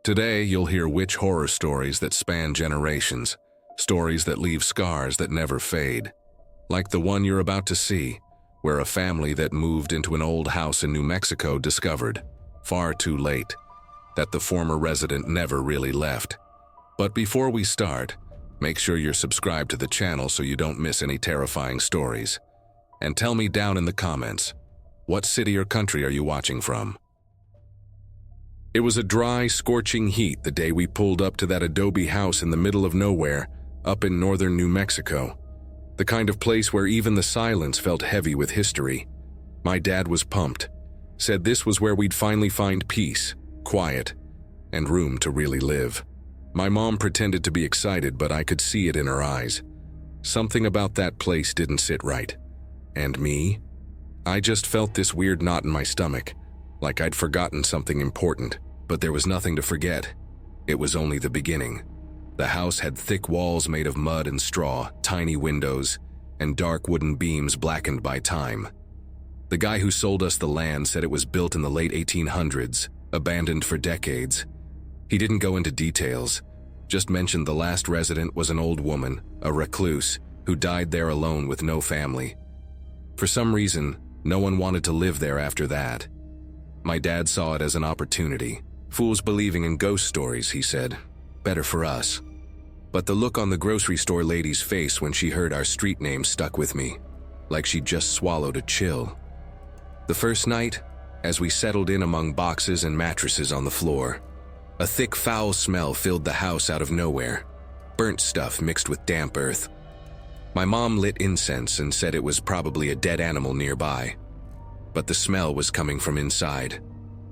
Today, you'll hear witch horror stories that span generations, stories that leave scars that never fade. Like the one you're about to see, where a family that moved into an old house in New Mexico discovered, far too late, that the former resident never really left. But before we start, make sure you're subscribed to the channel so you don't miss any terrifying stories. And tell me down in the comments, what city or country are you watching from? It was a dry, scorching heat the day we pulled up to that adobe house in the middle of nowhere, up in northern New Mexico. The kind of place where even the silence felt heavy with history. My dad was pumped, said this was where we'd finally find peace, quiet, and room to really live. My mom pretended to be excited, but I could see it in her eyes. Something about that place didn't sit right. And me? I just felt this weird knot in my stomach, like I'd forgotten something important. But there was nothing to forget. It was only the beginning. The house had thick walls made of mud and straw, tiny windows, and dark wooden beams blackened by time. The guy who sold us the land said it was built in the late 1800s, abandoned for decades. He didn't go into details, just mentioned the last resident was an old woman, a recluse, who died there alone with no family. For some reason, no one wanted to live there after that. My dad saw it as an opportunity. Fools believing in ghost stories, he said. Better for us. But the look on the grocery store lady's face when she heard our street name stuck with me, like she'd just swallowed a chill. The first night, as we settled in among boxes and mattresses on the floor, a thick foul smell filled the house out of nowhere, burnt stuff mixed with damp earth. My mom lit incense and said it was probably a dead animal nearby. But the smell was coming from inside,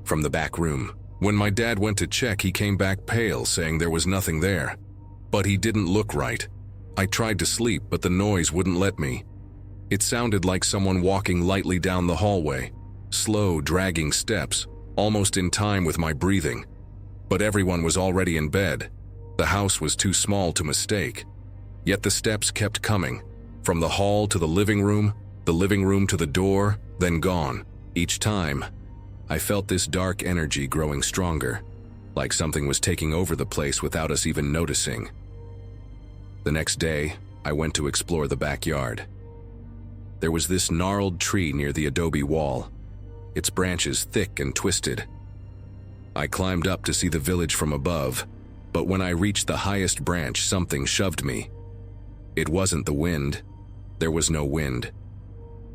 from the back room. When my dad went to check, he came back pale, saying there was nothing there. But he didn't look right. I tried to sleep, but the noise wouldn't let me. It sounded like someone walking lightly down the hallway, slow, dragging steps, almost in time with my breathing. But everyone was already in bed. The house was too small to mistake. Yet the steps kept coming, from the hall to the living room to the door, then gone. Each time, I felt this dark energy growing stronger, like something was taking over the place without us even noticing. The next day, I went to explore the backyard. There was this gnarled tree near the adobe wall, its branches thick and twisted. I climbed up to see the village from above, but when I reached the highest branch, something shoved me. It wasn't the wind. There was no wind.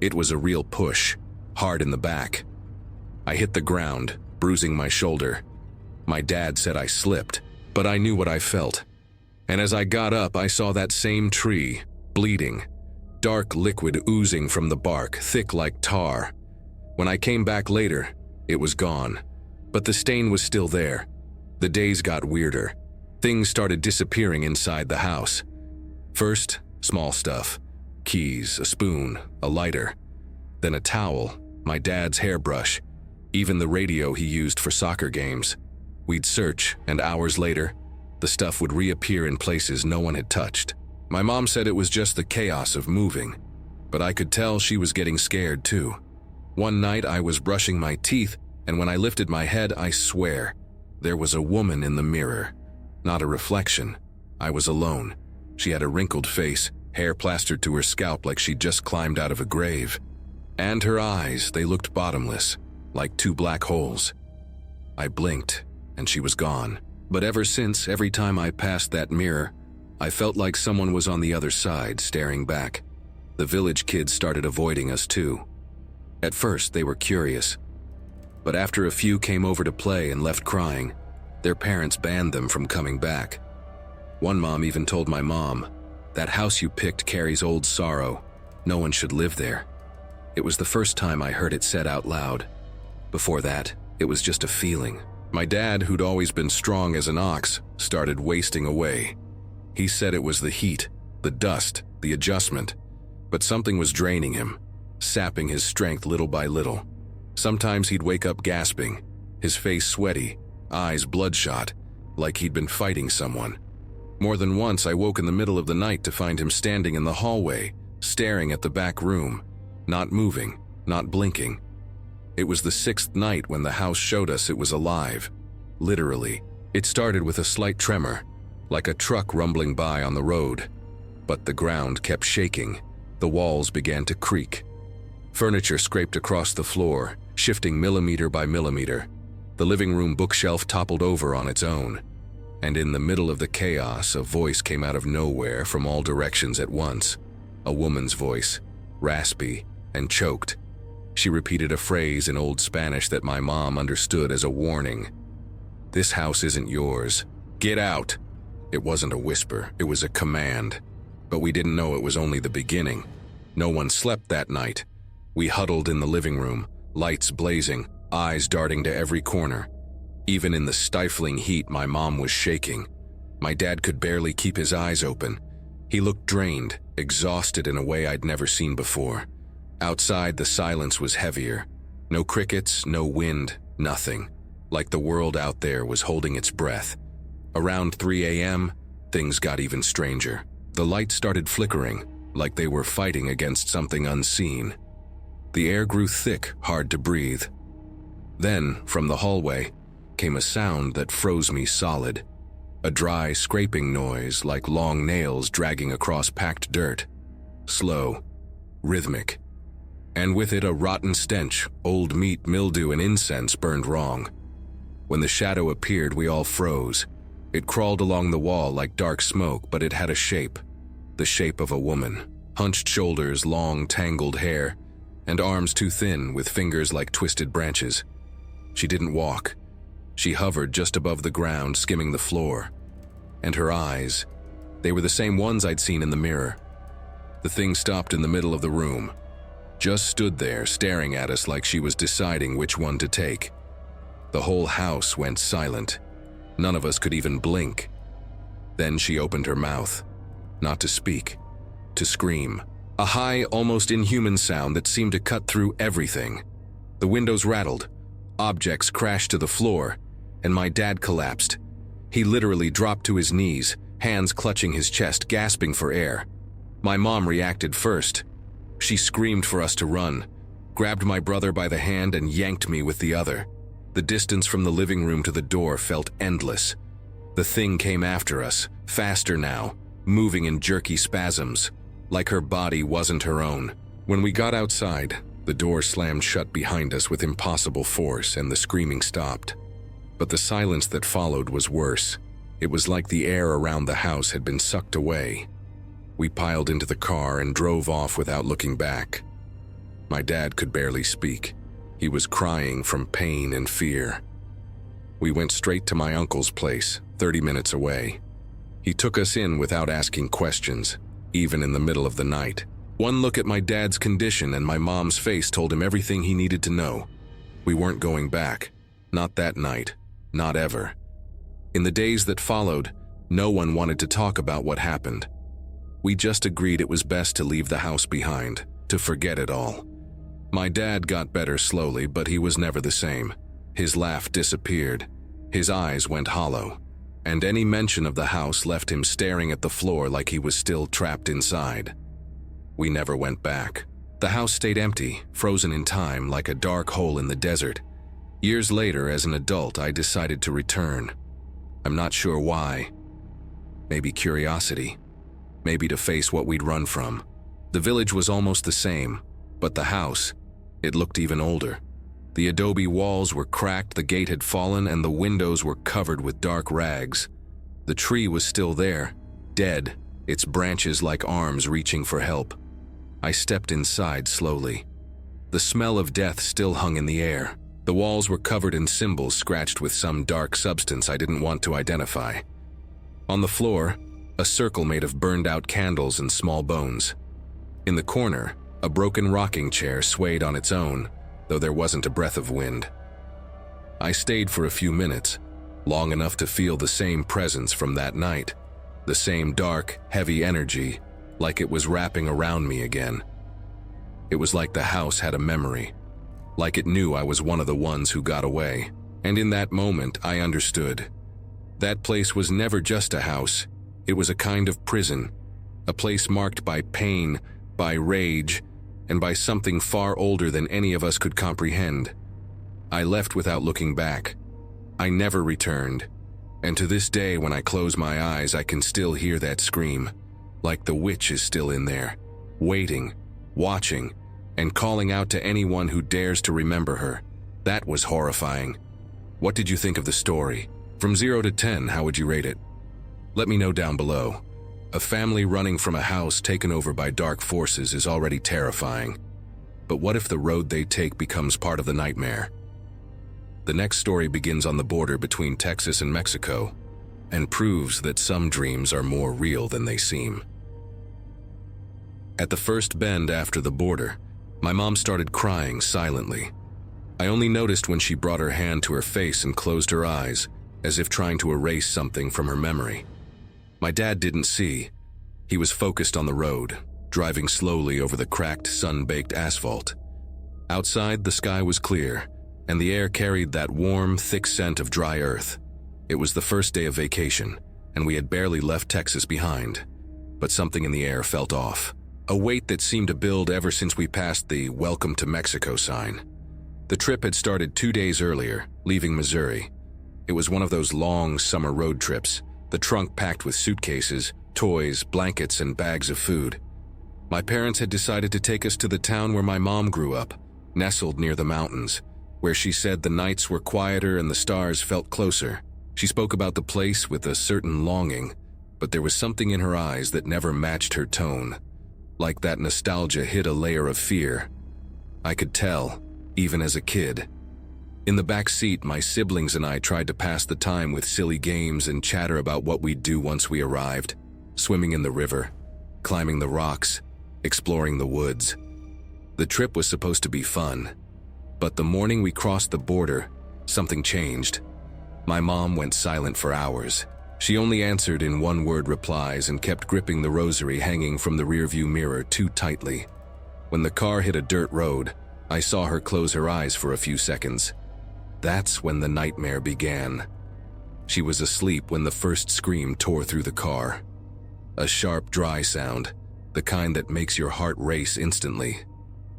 It was a real push, hard in the back. I hit the ground, bruising my shoulder. My dad said I slipped, but I knew what I felt. And as I got up, I saw that same tree, bleeding, dark liquid oozing from the bark, thick like tar. When I came back later, it was gone. But the stain was still there. The days got weirder. Things started disappearing inside the house. First, small stuff. Keys, a spoon, a lighter. Then a towel, my dad's hairbrush, even the radio he used for soccer games. We'd search, and hours later, the stuff would reappear in places no one had touched. My mom said it was just the chaos of moving, but I could tell she was getting scared too. One night I was brushing my teeth, and when I lifted my head, I swear, there was a woman in the mirror. Not a reflection. I was alone. She had a wrinkled face, hair plastered to her scalp like she'd just climbed out of a grave. And her eyes, they looked bottomless, like two black holes. I blinked, and she was gone. But ever since, every time I passed that mirror, I felt like someone was on the other side, staring back. The village kids started avoiding us too. At first, they were curious. But after a few came over to play and left crying, their parents banned them from coming back. One mom even told my mom, "That house you picked carries old sorrow. No one should live there." It was the first time I heard it said out loud. Before that, it was just a feeling. My dad, who'd always been strong as an ox, started wasting away. He said it was the heat, the dust, the adjustment. But something was draining him, sapping his strength little by little. Sometimes he'd wake up gasping, his face sweaty, eyes bloodshot, like he'd been fighting someone. More than once, I woke in the middle of the night to find him standing in the hallway, staring at the back room, not moving, not blinking. It was the 6th night when the house showed us it was alive. Literally, It started with a slight tremor, like a truck rumbling by on the road. But the ground kept shaking. The walls began to creak. Furniture scraped across the floor, shifting millimeter by millimeter. The living room bookshelf toppled over on its own. And in the middle of the chaos, a voice came out of nowhere from all directions at once. A woman's voice, raspy and choked. She repeated a phrase in Old Spanish that my mom understood as a warning. "This house isn't yours. Get out." It wasn't a whisper, it was a command. But we didn't know it was only the beginning. No one slept that night. We huddled in the living room, lights blazing, eyes darting to every corner. Even in the stifling heat, my mom was shaking. My dad could barely keep his eyes open. He looked drained, exhausted in a way I'd never seen before. Outside, the silence was heavier. No crickets, no wind, nothing. Like the world out there was holding its breath. Around 3 a.m., things got even stranger. The lights started flickering, like they were fighting against something unseen. The air grew thick, hard to breathe. Then, from the hallway, came a sound that froze me solid. A dry, scraping noise like long nails dragging across packed dirt. Slow, rhythmic. And with it a rotten stench, old meat, mildew, and incense burned wrong. When the shadow appeared, we all froze. It crawled along the wall like dark smoke, but it had a shape. The shape of a woman. Hunched shoulders, long, tangled hair, and arms too thin with fingers like twisted branches. She didn't walk. She hovered just above the ground, skimming the floor. And her eyes, they were the same ones I'd seen in the mirror. The thing stopped in the middle of the room. Just stood there, staring at us like she was deciding which one to take. The whole house went silent. None of us could even blink. Then she opened her mouth. Not to speak. To scream. A high, almost inhuman sound that seemed to cut through everything. The windows rattled. Objects crashed to the floor. And my dad collapsed. He literally dropped to his knees, hands clutching his chest, gasping for air. My mom reacted first. She screamed for us to run, grabbed my brother by the hand and yanked me with the other. The distance from the living room to the door felt endless. The thing came after us, faster now, moving in jerky spasms, like her body wasn't her own. When we got outside, the door slammed shut behind us with impossible force and the screaming stopped. But the silence that followed was worse. It was like the air around the house had been sucked away. We piled into the car and drove off without looking back. My dad could barely speak. He was crying from pain and fear. We went straight to my uncle's place, 30 minutes away. He took us in without asking questions, even in the middle of the night. One look at my dad's condition and my mom's face told him everything he needed to know. We weren't going back. Not that night. Not ever. In the days that followed, no one wanted to talk about what happened. We just agreed it was best to leave the house behind, to forget it all. My dad got better slowly, but he was never the same. His laugh disappeared. His eyes went hollow. And any mention of the house left him staring at the floor like he was still trapped inside. We never went back. The house stayed empty, frozen in time like a dark hole in the desert. Years later, as an adult, I decided to return. I'm not sure why. Maybe curiosity. Maybe to face what we'd run from. The village was almost the same, but the house, it looked even older. The adobe walls were cracked, the gate had fallen, and the windows were covered with dark rags. The tree was still there, dead, its branches like arms reaching for help. I stepped inside slowly. The smell of death still hung in the air. The walls were covered in symbols scratched with some dark substance I didn't want to identify. On the floor, a circle made of burned-out candles and small bones. In the corner, a broken rocking chair swayed on its own, though there wasn't a breath of wind. I stayed for a few minutes, long enough to feel the same presence from that night, the same dark, heavy energy, like it was wrapping around me again. It was like the house had a memory, like it knew I was one of the ones who got away. And in that moment, I understood. That place was never just a house. It was a kind of prison, a place marked by pain, by rage, and by something far older than any of us could comprehend. I left without looking back. I never returned. And to this day, when I close my eyes, I can still hear that scream, like the witch is still in there, waiting, watching, and calling out to anyone who dares to remember her. That was horrifying. What did you think of the story? From 0 to 10, how would you rate it? Let me know down below. A family running from a house taken over by dark forces is already terrifying. But what if the road they take becomes part of the nightmare? The next story begins on the border between Texas and Mexico and proves that some dreams are more real than they seem. At the first bend after the border, my mom started crying silently. I only noticed when she brought her hand to her face and closed her eyes, as if trying to erase something from her memory. My dad didn't see. He was focused on the road, driving slowly over the cracked, sun-baked asphalt. Outside, the sky was clear, and the air carried that warm, thick scent of dry earth. It was the first day of vacation, and we had barely left Texas behind. But something in the air felt off. A weight that seemed to build ever since we passed the "Welcome to Mexico" sign. The trip had started 2 days earlier, leaving Missouri. It was one of those long summer road trips, the trunk packed with suitcases, toys, blankets, and bags of food. My parents had decided to take us to the town where my mom grew up, nestled near the mountains, where she said the nights were quieter and the stars felt closer. She spoke about the place with a certain longing, but there was something in her eyes that never matched her tone. Like that nostalgia hid a layer of fear. I could tell, even as a kid. In the back seat, my siblings and I tried to pass the time with silly games and chatter about what we'd do once we arrived. Swimming in the river, climbing the rocks, exploring the woods. The trip was supposed to be fun, but the morning we crossed the border, something changed. My mom went silent for hours. She only answered in one-word replies and kept gripping the rosary hanging from the rearview mirror too tightly. When the car hit a dirt road, I saw her close her eyes for a few seconds. That's when the nightmare began. She was asleep when the first scream tore through the car. A sharp, dry sound, the kind that makes your heart race instantly.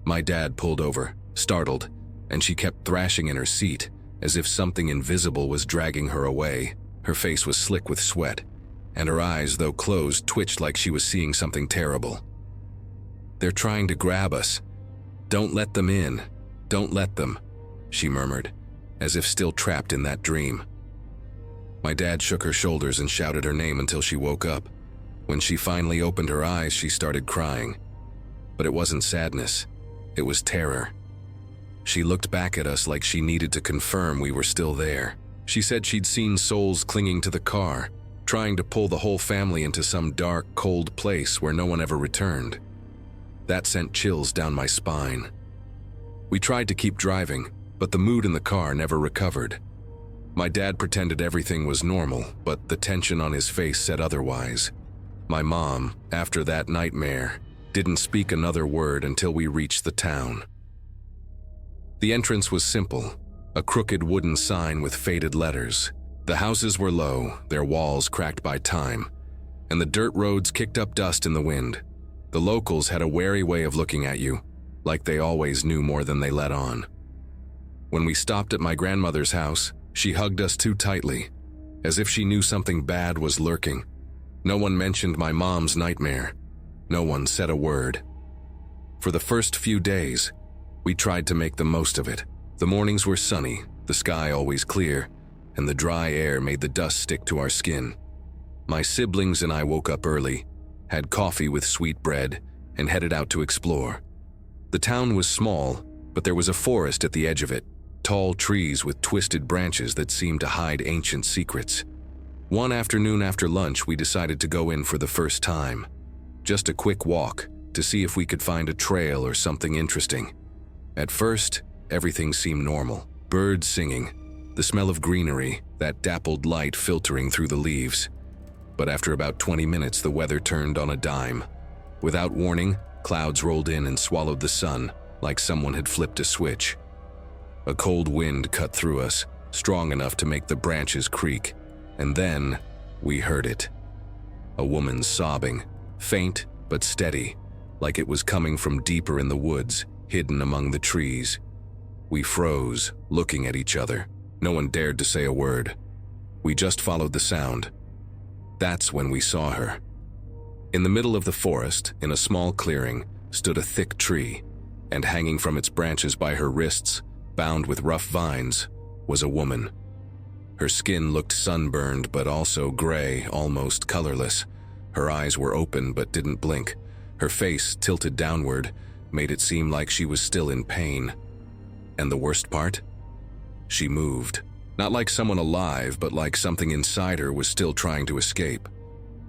My dad pulled over, startled, and she kept thrashing in her seat, as if something invisible was dragging her away. Her face was slick with sweat, and her eyes, though closed, twitched like she was seeing something terrible. "They're trying to grab us. Don't let them in. Don't let them," she murmured, as if still trapped in that dream. My dad shook her shoulders and shouted her name until she woke up. When she finally opened her eyes, she started crying. But it wasn't sadness. It was terror. She looked back at us like she needed to confirm we were still there. She said she'd seen souls clinging to the car, trying to pull the whole family into some dark, cold place where no one ever returned. That sent chills down my spine. We tried to keep driving, but the mood in the car never recovered. My dad pretended everything was normal, but the tension on his face said otherwise. My mom, after that nightmare, didn't speak another word until we reached the town. The entrance was simple, a crooked wooden sign with faded letters. The houses were low, their walls cracked by time, and the dirt roads kicked up dust in the wind. The locals had a wary way of looking at you, like they always knew more than they let on. When we stopped at my grandmother's house, she hugged us too tightly, as if she knew something bad was lurking. No one mentioned my mom's nightmare. No one said a word. For the first few days, we tried to make the most of it. The mornings were sunny, the sky always clear, and the dry air made the dust stick to our skin. My siblings and I woke up early, had coffee with sweet bread, and headed out to explore. The town was small, but there was a forest at the edge of it, tall trees with twisted branches that seemed to hide ancient secrets. One afternoon after lunch, we decided to go in for the first time. Just a quick walk, to see if we could find a trail or something interesting. At first, everything seemed normal. Birds singing, the smell of greenery, that dappled light filtering through the leaves. But after about 20 minutes, the weather turned on a dime. Without warning, clouds rolled in and swallowed the sun, like someone had flipped a switch. A cold wind cut through us, strong enough to make the branches creak, and then we heard it. A woman sobbing, faint but steady, like it was coming from deeper in the woods, hidden among the trees. We froze, looking at each other. No one dared to say a word. We just followed the sound. That's when we saw her. In the middle of the forest, in a small clearing, stood a thick tree, and hanging from its branches by her wrists, bound with rough vines, was a woman. Her skin looked sunburned but also gray, almost colorless. Her eyes were open but didn't blink. Her face, tilted downward, made it seem like she was still in pain. And the worst part? She moved. Not like someone alive, but like something inside her was still trying to escape.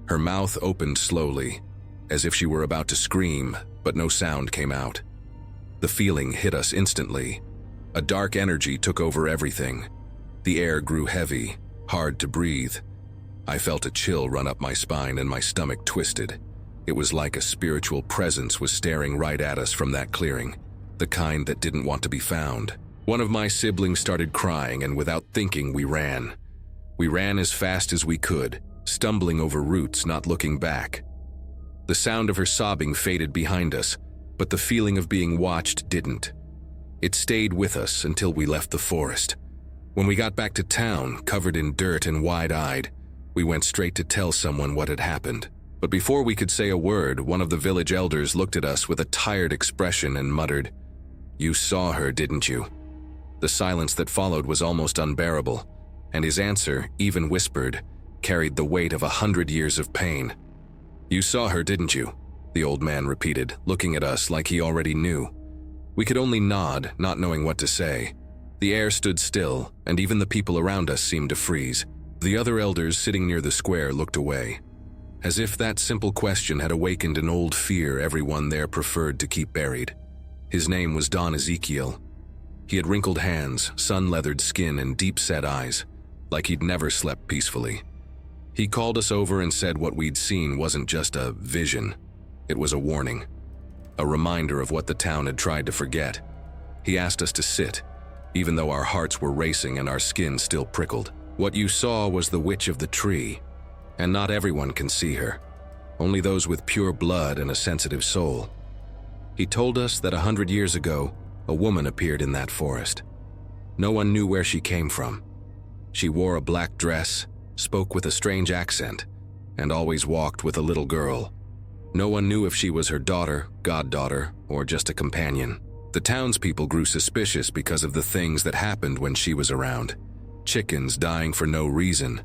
Her mouth opened slowly, as if she were about to scream, but no sound came out. The feeling hit us instantly. A dark energy took over everything. The air grew heavy, hard to breathe. I felt a chill run up my spine and my stomach twisted. It was like a spiritual presence was staring right at us from that clearing, the kind that didn't want to be found. One of my siblings started crying, and without thinking, we ran. We ran as fast as we could, stumbling over roots, not looking back. The sound of her sobbing faded behind us, but the feeling of being watched didn't. It stayed with us until we left the forest. When we got back to town, covered in dirt and wide-eyed, we went straight to tell someone what had happened. But before we could say a word, one of the village elders looked at us with a tired expression and muttered, "You saw her, didn't you?" The silence that followed was almost unbearable, and his answer, even whispered, carried the weight of 100 years of pain. "You saw her, didn't you?" the old man repeated, looking at us like he already knew. We could only nod, not knowing what to say. The air stood still, and even the people around us seemed to freeze. The other elders sitting near the square looked away, as if that simple question had awakened an old fear everyone there preferred to keep buried. His name was Don Ezekiel. He had wrinkled hands, sun-leathered skin, and deep-set eyes, like he'd never slept peacefully. He called us over and said what we'd seen wasn't just a vision. It was a warning, a reminder of what the town had tried to forget. He asked us to sit, even though our hearts were racing and our skin still prickled. What you saw was the witch of the tree, and not everyone can see her, only those with pure blood and a sensitive soul. He told us that 100 years ago, a woman appeared in that forest. No one knew where she came from. She wore a black dress, spoke with a strange accent, and always walked with a little girl. No one knew if she was her daughter, goddaughter, or just a companion. The townspeople grew suspicious because of the things that happened when she was around. Chickens dying for no reason,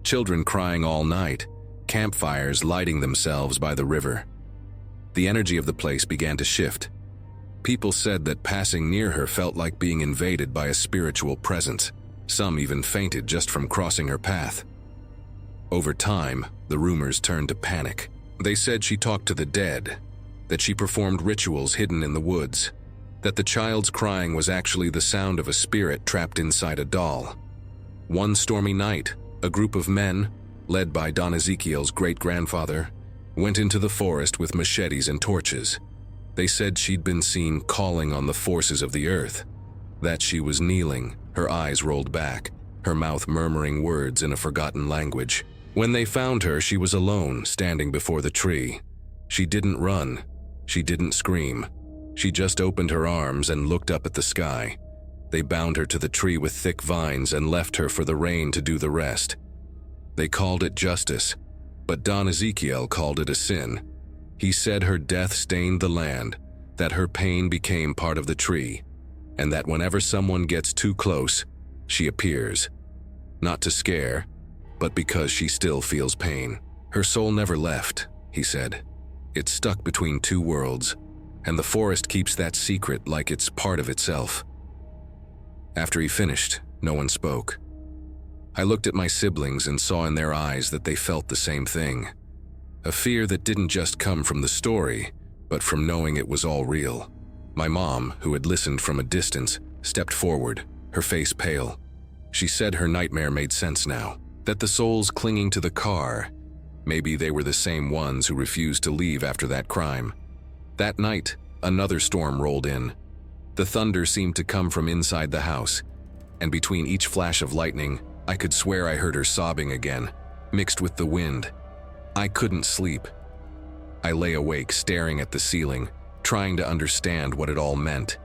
children crying all night, campfires lighting themselves by the river. The energy of the place began to shift. People said that passing near her felt like being invaded by a spiritual presence. Some even fainted just from crossing her path. Over time, the rumors turned to panic. They said she talked to the dead, that she performed rituals hidden in the woods, that the child's crying was actually the sound of a spirit trapped inside a doll. One stormy night, a group of men, led by Don Ezekiel's great-grandfather, went into the forest with machetes and torches. They said she'd been seen calling on the forces of the earth, that she was kneeling, her eyes rolled back, her mouth murmuring words in a forgotten language. When they found her, she was alone, standing before the tree. She didn't run. She didn't scream. She just opened her arms and looked up at the sky. They bound her to the tree with thick vines and left her for the rain to do the rest. They called it justice, but Don Ezekiel called it a sin. He said her death stained the land, that her pain became part of the tree, and that whenever someone gets too close, she appears. Not to scare, but because she still feels pain. Her soul never left, he said. It's stuck between two worlds, and the forest keeps that secret like it's part of itself. After he finished, no one spoke. I looked at my siblings and saw in their eyes that they felt the same thing. A fear that didn't just come from the story, but from knowing it was all real. My mom, who had listened from a distance, stepped forward, her face pale. She said her nightmare made sense now, that the souls clinging to the car, maybe they were the same ones who refused to leave after that crime. That night, another storm rolled in. The thunder seemed to come from inside the house, and between each flash of lightning, I could swear I heard her sobbing again, mixed with the wind. I couldn't sleep. I lay awake, staring at the ceiling, trying to understand what it all meant.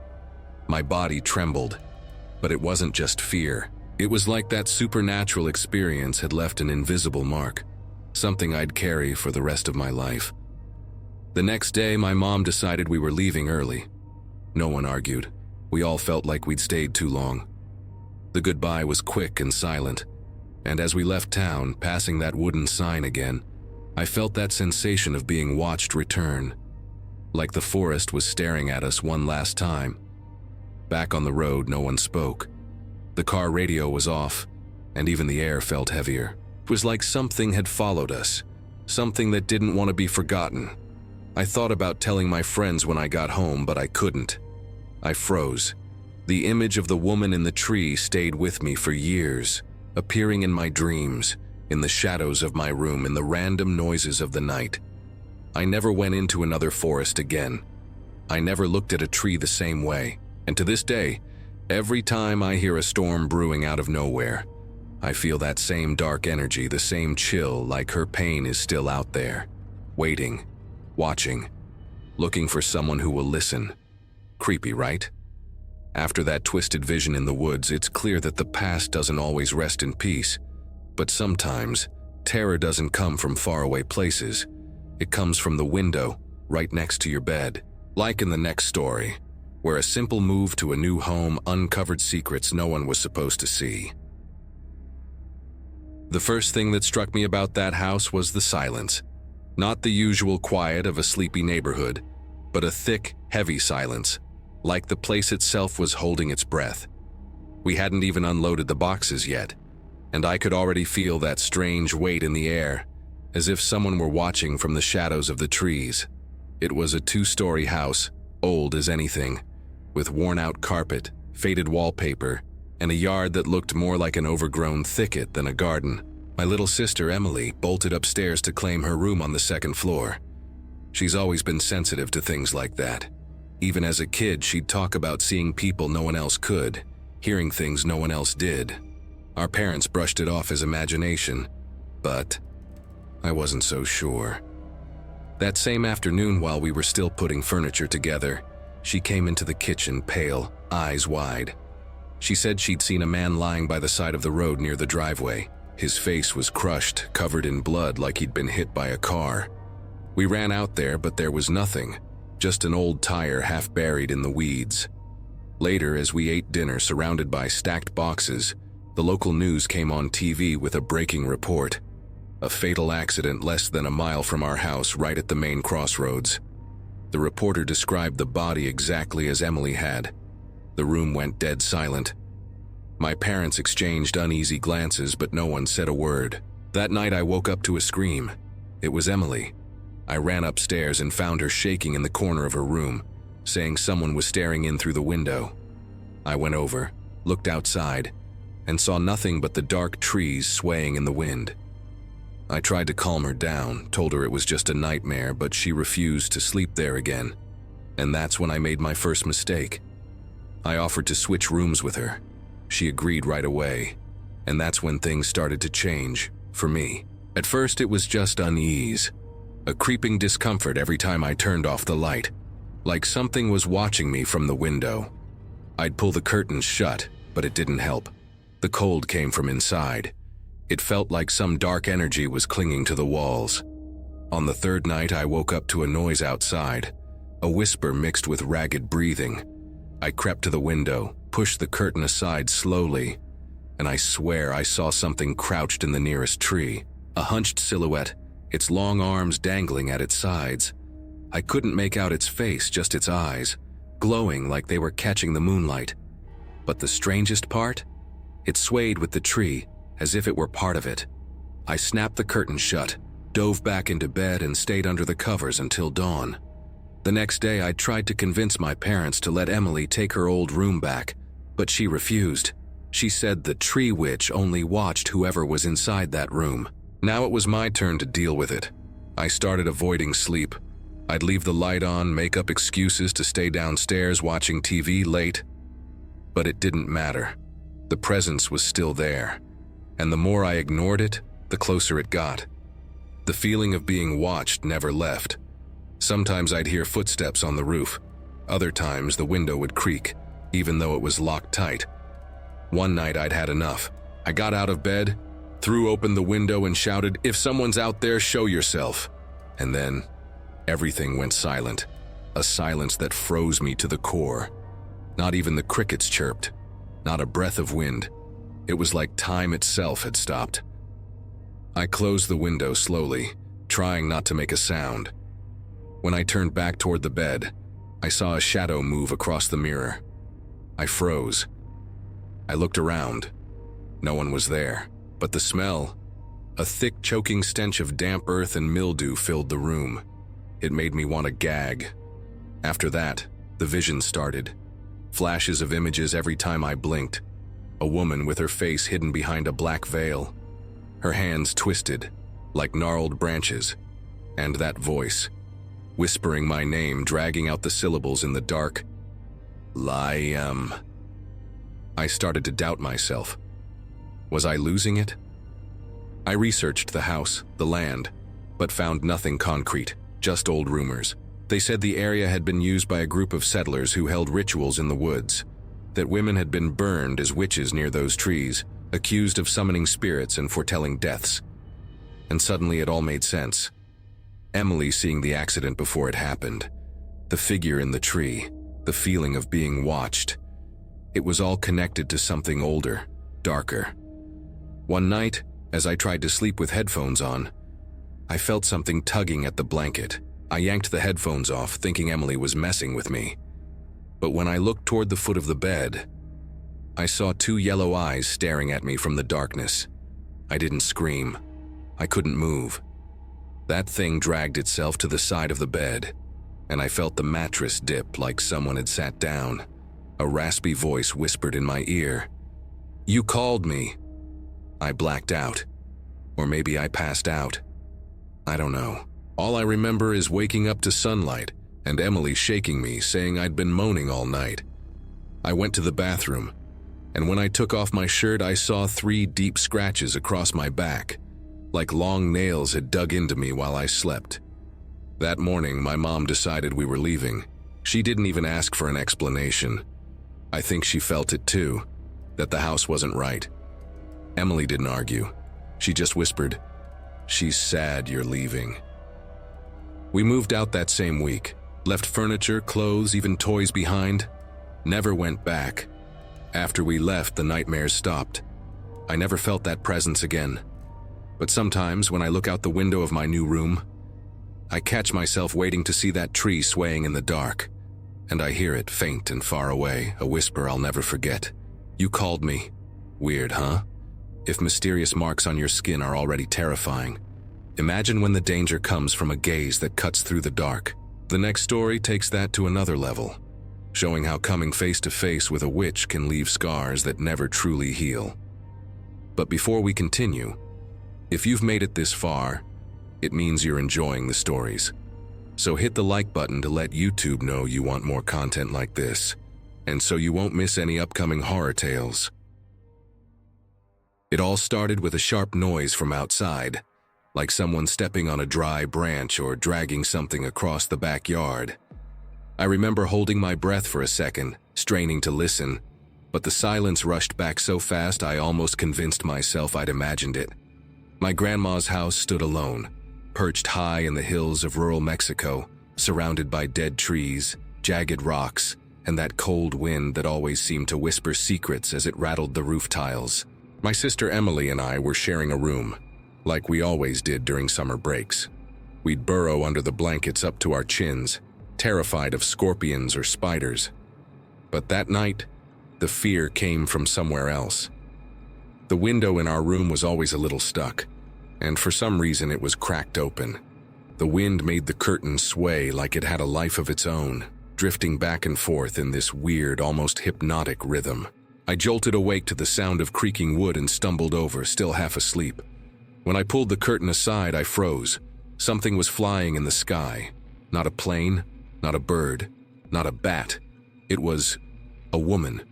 My body trembled, but it wasn't just fear. It was like that supernatural experience had left an invisible mark, something I'd carry for the rest of my life. The next day, my mom decided we were leaving early. No one argued. We all felt like we'd stayed too long. The goodbye was quick and silent, and as we left town, passing that wooden sign again, I felt that sensation of being watched return, like the forest was staring at us one last time. Back on the road, no one spoke. The car radio was off, and even the air felt heavier. It was like something had followed us, something that didn't want to be forgotten. I thought about telling my friends when I got home, but I couldn't. I froze. The image of the woman in the tree stayed with me for years, appearing in my dreams, in the shadows of my room, in the random noises of the night. I never went into another forest again. I never looked at a tree the same way, and to this day, every time I hear a storm brewing out of nowhere, I feel that same dark energy, the same chill, like her pain is still out there, waiting, watching, looking for someone who will listen. Creepy, right? After that twisted vision in the woods, it's clear that the past doesn't always rest in peace. But sometimes, terror doesn't come from faraway places. It comes from the window, right next to your bed. Like in the next story, where a simple move to a new home uncovered secrets no one was supposed to see. The first thing that struck me about that house was the silence. Not the usual quiet of a sleepy neighborhood, but a thick, heavy silence, like the place itself was holding its breath. We hadn't even unloaded the boxes yet, and I could already feel that strange weight in the air, as if someone were watching from the shadows of the trees. It was a 2-story house, old as anything, with worn-out carpet, faded wallpaper, and a yard that looked more like an overgrown thicket than a garden. My little sister, Emily, bolted upstairs to claim her room on the 2nd floor. She's always been sensitive to things like that. Even as a kid, she'd talk about seeing people no one else could, hearing things no one else did. Our parents brushed it off as imagination, but I wasn't so sure. That same afternoon, while we were still putting furniture together, she came into the kitchen, pale, eyes wide. She said she'd seen a man lying by the side of the road near the driveway. His face was crushed, covered in blood like he'd been hit by a car. We ran out there, but there was nothing, just an old tire half buried in the weeds. Later, as we ate dinner surrounded by stacked boxes, the local news came on TV with a breaking report. A fatal accident less than a mile from our house, right at the main crossroads. The reporter described the body exactly as Emily had. The room went dead silent. My parents exchanged uneasy glances, but no one said a word. That night I woke up to a scream. It was Emily. I ran upstairs and found her shaking in the corner of her room, saying someone was staring in through the window. I went over, looked outside, and saw nothing but the dark trees swaying in the wind. I tried to calm her down, told her it was just a nightmare, but she refused to sleep there again. And that's when I made my first mistake. I offered to switch rooms with her. She agreed right away, and that's when things started to change, for me. At first it was just unease, a creeping discomfort every time I turned off the light, like something was watching me from the window. I'd pull the curtains shut, but it didn't help. The cold came from inside. It felt like some dark energy was clinging to the walls. On the 3rd night, I woke up to a noise outside, a whisper mixed with ragged breathing. I crept to the window, pushed the curtain aside slowly, and I swear I saw something crouched in the nearest tree, a hunched silhouette, its long arms dangling at its sides. I couldn't make out its face, just its eyes, glowing like they were catching the moonlight. But the strangest part? It swayed with the tree, as if it were part of it. I snapped the curtain shut, dove back into bed, and stayed under the covers until dawn. The next day, I tried to convince my parents to let Emily take her old room back, but she refused. She said the tree witch only watched whoever was inside that room. Now it was my turn to deal with it. I started avoiding sleep. I'd leave the light on, make up excuses to stay downstairs watching TV late. But it didn't matter. The presence was still there. And the more I ignored it, the closer it got. The feeling of being watched never left. Sometimes I'd hear footsteps on the roof. Other times the window would creak, even though it was locked tight. One night I'd had enough. I got out of bed, threw open the window and shouted, "If someone's out there, show yourself." And then everything went silent, a silence that froze me to the core. Not even the crickets chirped, not a breath of wind. It was like time itself had stopped. I closed the window slowly, trying not to make a sound. When I turned back toward the bed, I saw a shadow move across the mirror. I froze. I looked around. No one was there, but the smell, a thick choking stench of damp earth and mildew filled the room. It made me want to gag. After that, the vision started. Flashes of images every time I blinked. A woman with her face hidden behind a black veil. Her hands twisted, like gnarled branches. And that voice, whispering my name, dragging out the syllables in the dark. Liam. I started to doubt myself. Was I losing it? I researched the house, the land, but found nothing concrete, just old rumors. They said the area had been used by a group of settlers who held rituals in the woods, that women had been burned as witches near those trees, accused of summoning spirits and foretelling deaths. And suddenly it all made sense. Emily seeing the accident before it happened, the figure in the tree, the feeling of being watched. It was all connected to something older, darker. One night, as I tried to sleep with headphones on, I felt something tugging at the blanket. I yanked the headphones off, thinking Emily was messing with me. But when I looked toward the foot of the bed, I saw two yellow eyes staring at me from the darkness. I didn't scream. I couldn't move. That thing dragged itself to the side of the bed, and I felt the mattress dip like someone had sat down. A raspy voice whispered in my ear, "You called me." I blacked out. Or maybe I passed out. I don't know. All I remember is waking up to sunlight and Emily shaking me, saying I'd been moaning all night. I went to the bathroom, and when I took off my shirt, I saw 3 deep scratches across my back, like long nails had dug into me while I slept. That morning, my mom decided we were leaving. She didn't even ask for an explanation. I think she felt it too, that the house wasn't right. Emily didn't argue. She just whispered, "She's sad you're leaving." We moved out that same week, left furniture, clothes, even toys behind. Never went back. After we left, the nightmares stopped. I never felt that presence again. But sometimes, when I look out the window of my new room, I catch myself waiting to see that tree swaying in the dark. And I hear it, faint and far away, a whisper I'll never forget. "You called me." Weird, huh? If mysterious marks on your skin are already terrifying, imagine when the danger comes from a gaze that cuts through the dark. The next story takes that to another level, showing how coming face to face with a witch can leave scars that never truly heal. But before we continue, if you've made it this far, it means you're enjoying the stories. So hit the like button to let YouTube know you want more content like this, and so you won't miss any upcoming horror tales. It all started with a sharp noise from outside, like someone stepping on a dry branch or dragging something across the backyard. I remember holding my breath for a second, straining to listen, but the silence rushed back so fast I almost convinced myself I'd imagined it. My grandma's house stood alone, perched high in the hills of rural Mexico, surrounded by dead trees, jagged rocks, and that cold wind that always seemed to whisper secrets as it rattled the roof tiles. My sister Emily and I were sharing a room, like we always did during summer breaks. We'd burrow under the blankets up to our chins, terrified of scorpions or spiders. But that night, the fear came from somewhere else. The window in our room was always a little stuck, and for some reason it was cracked open. The wind made the curtain sway like it had a life of its own, drifting back and forth in this weird, almost hypnotic rhythm. I jolted awake to the sound of creaking wood and stumbled over, still half asleep. When I pulled the curtain aside, I froze. Something was flying in the sky. Not a plane, not a bird, not a bat. It was a woman.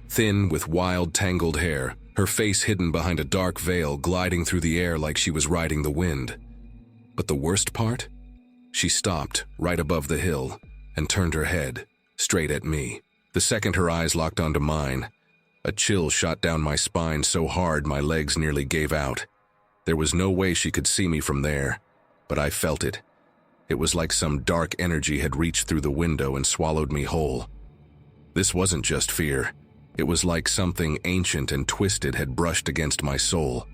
Thin, with wild, tangled hair, her face hidden behind a dark veil, gliding through the air like she was riding the wind. But the worst part? She stopped, right above the hill, and turned her head, straight at me. The second her eyes locked onto mine, A chill shot down my spine so hard my legs nearly gave out. There was no way she could see me from there, but I felt it. It was like some dark energy had reached through the window and swallowed me whole. This wasn't just fear. It was like something ancient and twisted had brushed against my soul.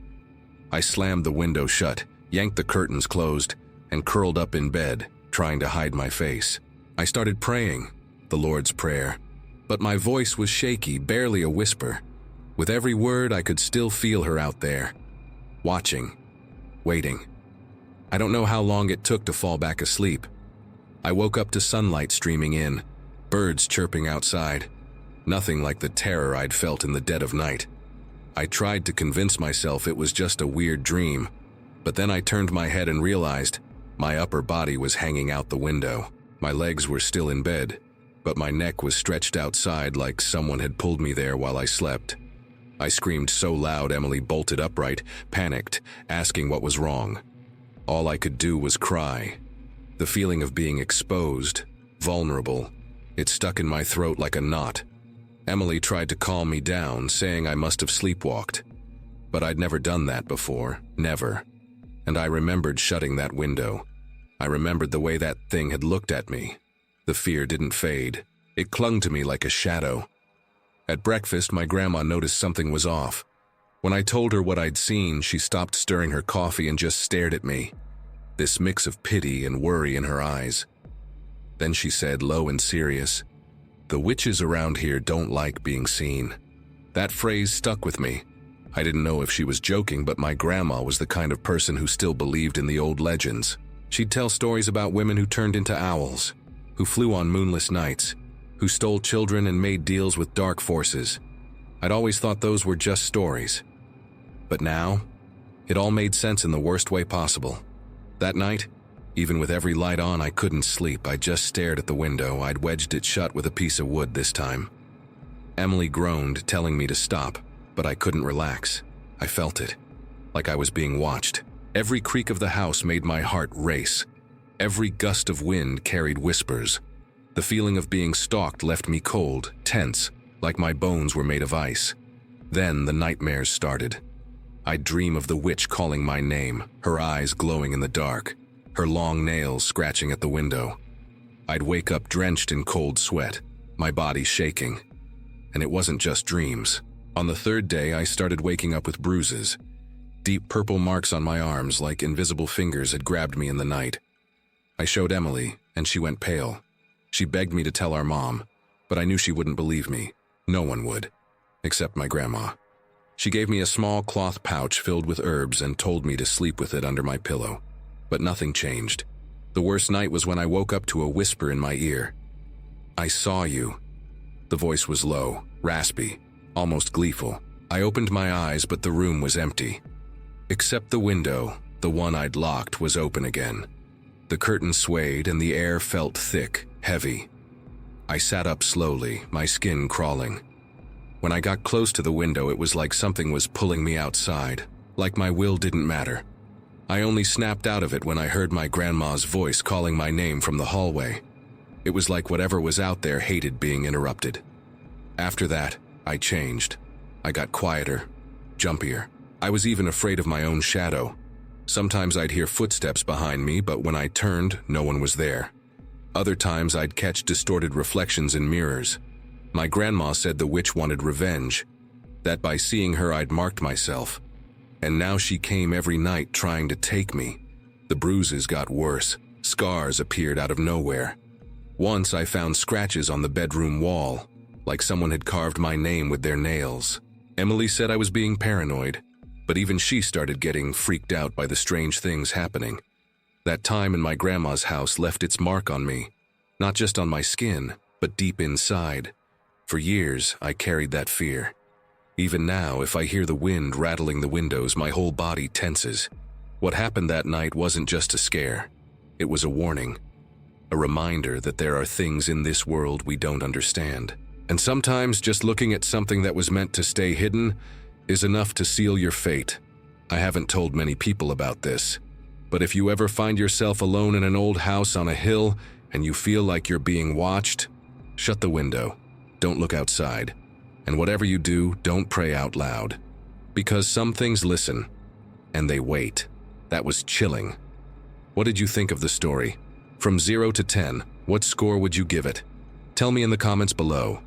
I slammed the window shut, yanked the curtains closed, and curled up in bed, trying to hide my face. I started praying, the Lord's Prayer, but my voice was shaky, barely a whisper. With every word, I could still feel her out there, watching, waiting. I don't know how long it took to fall back asleep. I woke up to sunlight streaming in, birds chirping outside. Nothing like the terror I'd felt in the dead of night. I tried to convince myself it was just a weird dream, but then I turned my head and realized my upper body was hanging out the window. My legs were still in bed, but my neck was stretched outside like someone had pulled me there while I slept. I screamed so loud Emily bolted upright, panicked, asking what was wrong. All I could do was cry. The feeling of being exposed, vulnerable, it stuck in my throat like a knot. Emily tried to calm me down, saying I must have sleepwalked. But I'd never done that before, never. And I remembered shutting that window. I remembered the way that thing had looked at me. The fear didn't fade. It clung to me like a shadow. At breakfast, my grandma noticed something was off. When I told her what I'd seen, she stopped stirring her coffee and just stared at me, this mix of pity and worry in her eyes. Then she said, low and serious, "The witches around here don't like being seen." That phrase stuck with me. I didn't know if she was joking, but my grandma was the kind of person who still believed in the old legends. She'd tell stories about women who turned into owls, who flew on moonless nights, who stole children and made deals with dark forces. I'd always thought those were just stories. But now, it all made sense in the worst way possible. That night, even with every light on, I couldn't sleep. I just stared at the window. I'd wedged it shut with a piece of wood this time. Emily groaned, telling me to stop, but I couldn't relax. I felt it, like I was being watched. Every creak of the house made my heart race. Every gust of wind carried whispers. The feeling of being stalked left me cold, tense, like my bones were made of ice. Then the nightmares started. I'd dream of the witch calling my name, her eyes glowing in the dark, her long nails scratching at the window. I'd wake up drenched in cold sweat, my body shaking. And it wasn't just dreams. On the third day, I started waking up with bruises, deep purple marks on my arms like invisible fingers had grabbed me in the night. I showed Emily, and she went pale. She begged me to tell our mom, but I knew she wouldn't believe me. No one would, except my grandma. She gave me a small cloth pouch filled with herbs and told me to sleep with it under my pillow. But nothing changed. The worst night was when I woke up to a whisper in my ear. "I saw you." The voice was low, raspy, almost gleeful. I opened my eyes, but the room was empty. Except the window, the one I'd locked, was open again. The curtains swayed and the air felt thick, heavy. I sat up slowly, my skin crawling. When I got close to the window, it was like something was pulling me outside, like my will didn't matter. I only snapped out of it when I heard my grandma's voice calling my name from the hallway. It was like whatever was out there hated being interrupted. After that, I changed. I got quieter, jumpier. I was even afraid of my own shadow. Sometimes I'd hear footsteps behind me, but when I turned, no one was there. Other times I'd catch distorted reflections in mirrors. My grandma said the witch wanted revenge, that by seeing her I'd marked myself. And now she came every night trying to take me. The bruises got worse. Scars appeared out of nowhere. Once I found scratches on the bedroom wall, like someone had carved my name with their nails. Emily said I was being paranoid, but even she started getting freaked out by the strange things happening. That time in my grandma's house left its mark on me, not just on my skin, but deep inside. For years, I carried that fear. Even now, if I hear the wind rattling the windows, my whole body tenses. What happened that night wasn't just a scare. It was a warning. A reminder that there are things in this world we don't understand. And sometimes just looking at something that was meant to stay hidden is enough to seal your fate. I haven't told many people about this, but if you ever find yourself alone in an old house on a hill and you feel like you're being watched, shut the window. Don't look outside. And whatever you do, don't pray out loud. Because some things listen, and they wait. That was chilling. What did you think of the story? From 0 to 10, what score would you give it? Tell me in the comments below.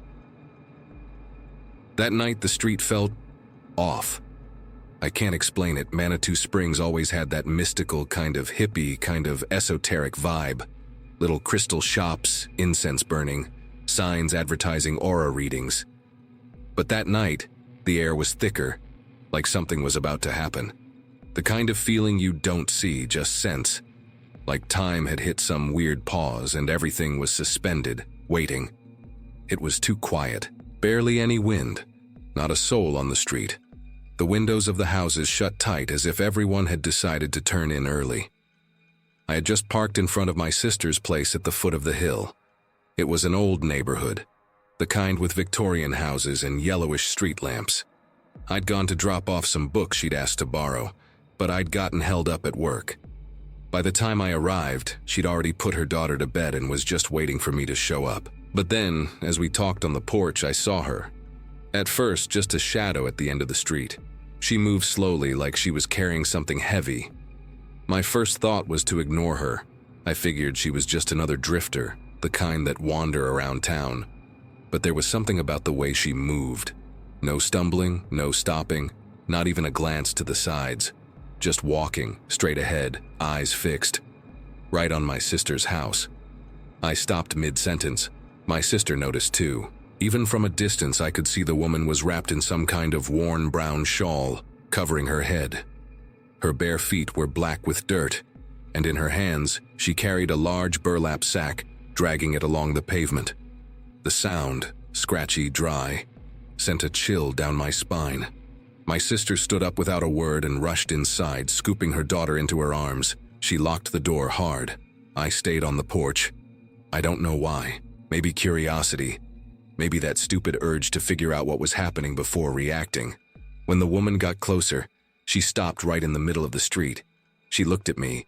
That night, the street felt off. I can't explain it. Manitou Springs always had that mystical kind of hippie, kind of esoteric vibe. Little crystal shops, incense burning, signs advertising aura readings. But that night, the air was thicker, like something was about to happen. The kind of feeling you don't see, just sense. Like time had hit some weird pause and everything was suspended, waiting. It was too quiet, barely any wind, not a soul on the street. The windows of the houses shut tight as if everyone had decided to turn in early. I had just parked in front of my sister's place at the foot of the hill. It was an old neighborhood, the kind with Victorian houses and yellowish street lamps. I'd gone to drop off some books she'd asked to borrow, but I'd gotten held up at work. By the time I arrived, she'd already put her daughter to bed and was just waiting for me to show up. But then, as we talked on the porch, I saw her. At first, just a shadow at the end of the street. She moved slowly, like she was carrying something heavy. My first thought was to ignore her. I figured she was just another drifter, the kind that wander around town. But there was something about the way she moved. No stumbling, no stopping, not even a glance to the sides. Just walking, straight ahead, eyes fixed. Right on my sister's house. I stopped mid-sentence. My sister noticed too. Even from a distance, I could see the woman was wrapped in some kind of worn brown shawl, covering her head. Her bare feet were black with dirt, and in her hands, she carried a large burlap sack, dragging it along the pavement. The sound, scratchy, dry, sent a chill down my spine. My sister stood up without a word and rushed inside, scooping her daughter into her arms. She locked the door hard. I stayed on the porch. I don't know why. Maybe curiosity. Maybe that stupid urge to figure out what was happening before reacting. When the woman got closer, she stopped right in the middle of the street. She looked at me.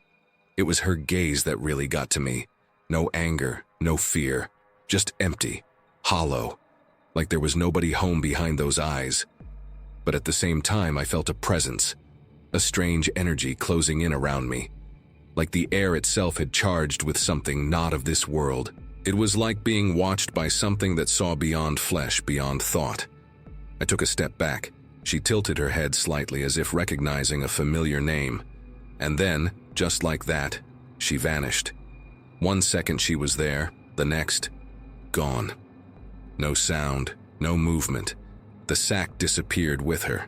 It was her gaze that really got to me. No anger, no fear, just empty, hollow, like there was nobody home behind those eyes. But at the same time, I felt a presence, a strange energy closing in around me, like the air itself had charged with something not of this world. It was like being watched by something that saw beyond flesh, beyond thought. I took a step back. She tilted her head slightly as if recognizing a familiar name. And then, just like that, she vanished. 1 second she was there, the next, gone. No sound, no movement. The sack disappeared with her.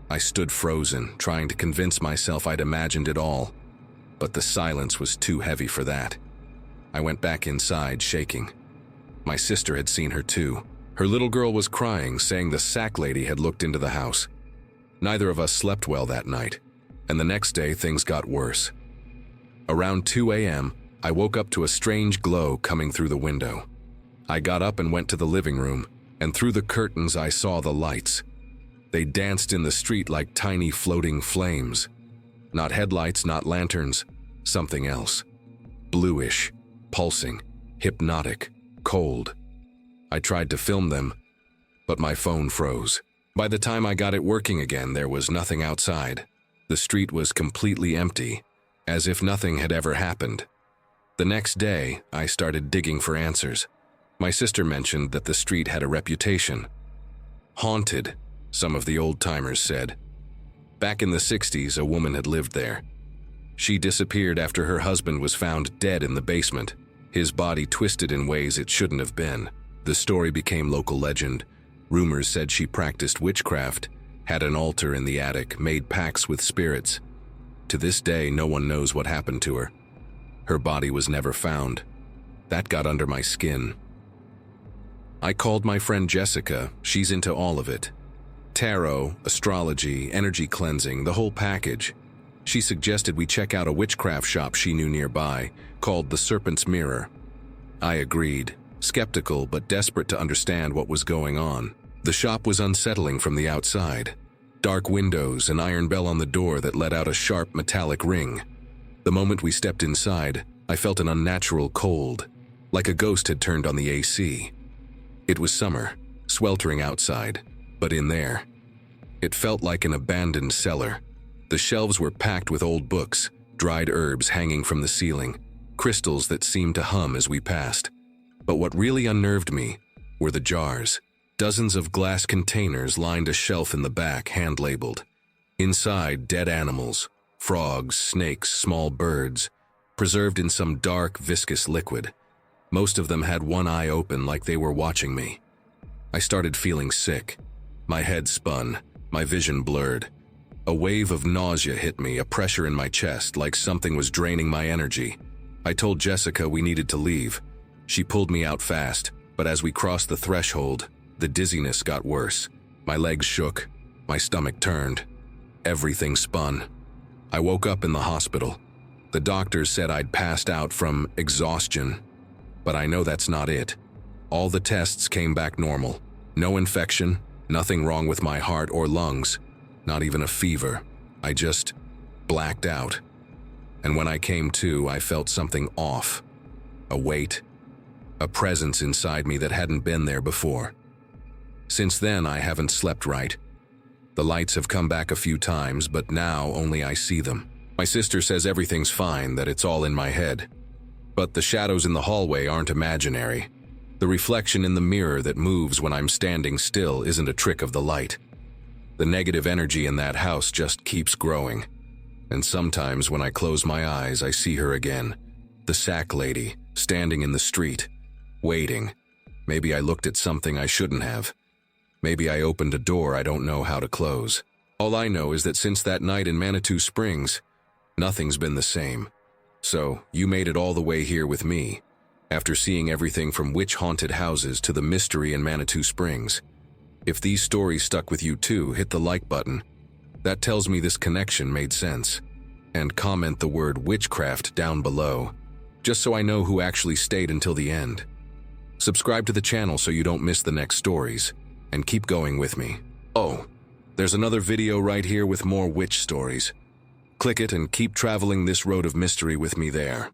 I stood frozen, trying to convince myself I'd imagined it all. But the silence was too heavy for that. I went back inside, shaking. My sister had seen her too. Her little girl was crying, saying the sack lady had looked into the house. Neither of us slept well that night, and the next day things got worse. Around 2 a.m., I woke up to a strange glow coming through the window. I got up and went to the living room, and through the curtains I saw the lights. They danced in the street like tiny floating flames. Not headlights, not lanterns, something else. Bluish, pulsing, hypnotic, cold. I tried to film them, but my phone froze. By the time I got it working again, there was nothing outside. The street was completely empty, as if nothing had ever happened. The next day, I started digging for answers. My sister mentioned that the street had a reputation. Haunted, some of the old-timers said. Back in the 60s, a woman had lived there. She disappeared after her husband was found dead in the basement, his body twisted in ways it shouldn't have been. The story became local legend. Rumors said she practiced witchcraft, had an altar in the attic, made pacts with spirits. To this day, no one knows what happened to her. Her body was never found. That got under my skin. I called my friend Jessica. She's into all of it. Tarot, astrology, energy cleansing, the whole package. She suggested we check out a witchcraft shop she knew nearby, called the Serpent's Mirror. I agreed, skeptical but desperate to understand what was going on. The shop was unsettling from the outside. Dark windows, an iron bell on the door that let out a sharp metallic ring. The moment we stepped inside, I felt an unnatural cold, like a ghost had turned on the AC. It was summer, sweltering outside, but in there, it felt like an abandoned cellar. The shelves were packed with old books, dried herbs hanging from the ceiling, crystals that seemed to hum as we passed. But what really unnerved me were the jars. Dozens of glass containers lined a shelf in the back, hand-labeled. Inside, dead animals, frogs, snakes, small birds, preserved in some dark, viscous liquid. Most of them had one eye open like they were watching me. I started feeling sick. My head spun, my vision blurred. A wave of nausea hit me, a pressure in my chest, like something was draining my energy. I told Jessica we needed to leave. She pulled me out fast, but as we crossed the threshold, the dizziness got worse. My legs shook, my stomach turned. Everything spun. I woke up in the hospital. The doctors said I'd passed out from exhaustion, but I know that's not it. All the tests came back normal. No infection, nothing wrong with my heart or lungs, not even a fever. I just blacked out. And when I came to, I felt something off. A weight, a presence inside me that hadn't been there before. Since then, I haven't slept right. The lights have come back a few times, but now only I see them. My sister says everything's fine, that it's all in my head. But the shadows in the hallway aren't imaginary. The reflection in the mirror that moves when I'm standing still isn't a trick of the light. The negative energy in that house just keeps growing. And sometimes when I close my eyes, I see her again. The sack lady, standing in the street, waiting. Maybe I looked at something I shouldn't have. Maybe I opened a door I don't know how to close. All I know is that since that night in Manitou Springs, nothing's been the same. So, you made it all the way here with me, after seeing everything from witch-haunted houses to the mystery in Manitou Springs. If these stories stuck with you too, hit the like button. That tells me this connection made sense. And comment the word witchcraft down below, just so I know who actually stayed until the end. Subscribe to the channel so you don't miss the next stories, and keep going with me. Oh, there's another video right here with more witch stories. Click it and keep traveling this road of mystery with me there.